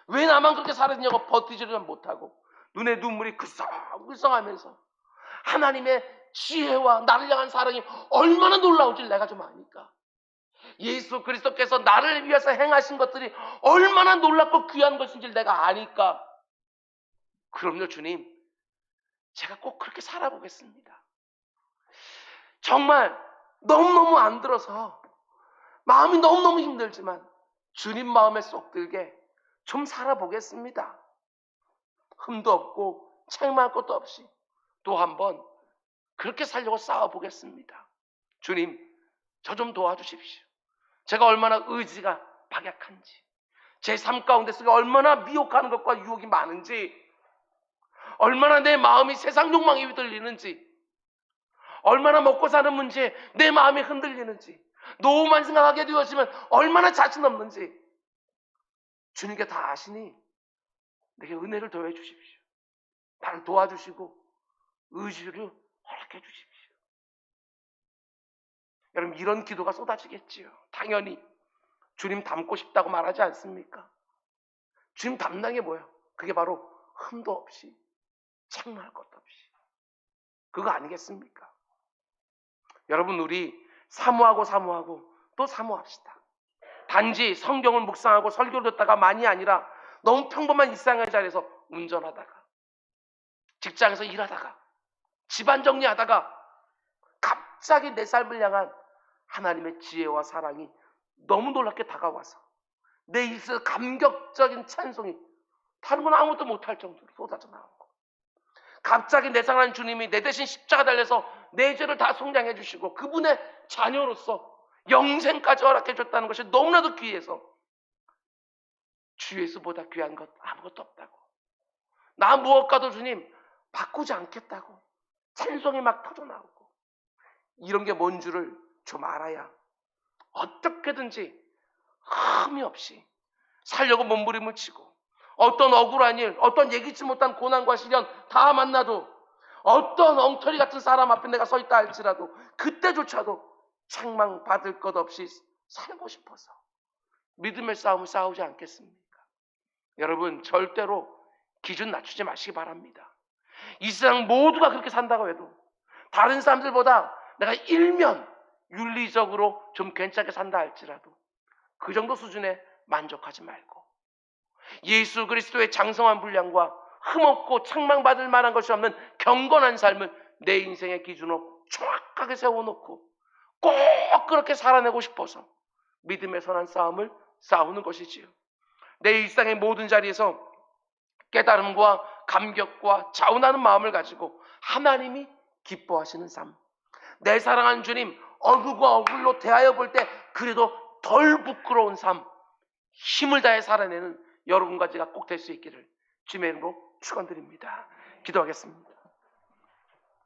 왜 나만 그렇게 살아야 되냐고 버티지를 못하고 눈에 눈물이 글썽글썽하면서 하나님의 지혜와 나를 향한 사랑이 얼마나 놀라운지 내가 좀 아니까 예수 그리스도께서 나를 위해서 행하신 것들이 얼마나 놀랍고 귀한 것인지 내가 아니까 그럼요 주님 제가 꼭 그렇게 살아보겠습니다. 정말 너무너무 안 들어서 마음이 너무너무 힘들지만 주님 마음에 쏙 들게 좀 살아보겠습니다. 흠도 없고 책망할 것도 없이 또 한번 그렇게 살려고 싸워보겠습니다. 주님 저 좀 도와주십시오. 제가 얼마나 의지가 박약한지 제 삶 가운데 속에 얼마나 미혹하는 것과 유혹이 많은지 얼마나 내 마음이 세상 욕망에 휘둘리는지 얼마나 먹고 사는 문제에 내 마음이 흔들리는지 노후만 생각하게 되어지면 얼마나 자신 없는지 주님께 다 아시니 내게 은혜를 더해 주십시오. 나를 도와주시고 의지를 허락해 주십시오. 여러분 이런 기도가 쏟아지겠지요. 당연히 주님 닮고 싶다고 말하지 않습니까? 주님 닮는 게 뭐예요? 그게 바로 흠도 없이 책망할 것도 없이 그거 아니겠습니까? 여러분 우리 사모하고 또 사모합시다. 단지 성경을 묵상하고 설교를 듣다가 만이 아니라 너무 평범한 일상의 자리에서 운전하다가 직장에서 일하다가 집안 정리하다가 갑자기 내 삶을 향한 하나님의 지혜와 사랑이 너무 놀랍게 다가와서 내 입술에 감격적인 찬송이 다른 건 아무것도 못할 정도로 쏟아져 나오고 갑자기 내 사랑하는 주님이 내 대신 십자가 달려서 내 죄를 다 속량해 주시고 그분의 자녀로서 영생까지 허락해 줬다는 것이 너무나도 귀해서 주 예수보다 귀한 것 아무것도 없다고 나 무엇과도 주님 바꾸지 않겠다고 찬송이 막 터져나오고 이런 게 뭔 줄을 좀 알아야 어떻게든지 흠이 없이 살려고 몸부림을 치고 어떤 억울한 일, 어떤 예기치 못한 고난과 시련 다 만나도 어떤 엉터리 같은 사람 앞에 내가 서 있다 할지라도 그때조차도 책망받을 것 없이 살고 싶어서 믿음의 싸움을 싸우지 않겠습니까? 여러분, 절대로 기준 낮추지 마시기 바랍니다. 이 세상 모두가 그렇게 산다고 해도 다른 사람들보다 내가 일면 윤리적으로 좀 괜찮게 산다 할지라도 그 정도 수준에 만족하지 말고 예수 그리스도의 장성한 분량과 흠없고 책망받을 만한 것이 없는 경건한 삶을 내 인생의 기준으로 정확하게 세워놓고 꼭 그렇게 살아내고 싶어서 믿음의 선한 싸움을 싸우는 것이지요. 내 일상의 모든 자리에서 깨달음과 감격과 자원하는 마음을 가지고 하나님이 기뻐하시는 삶, 내 사랑하는 주님 얼굴과 얼굴로 대하여 볼 때 그래도 덜 부끄러운 삶, 힘을 다해 살아내는 여러분과 제가 꼭 될 수 있기를 주님의 이름으로 축원드립니다. 기도하겠습니다.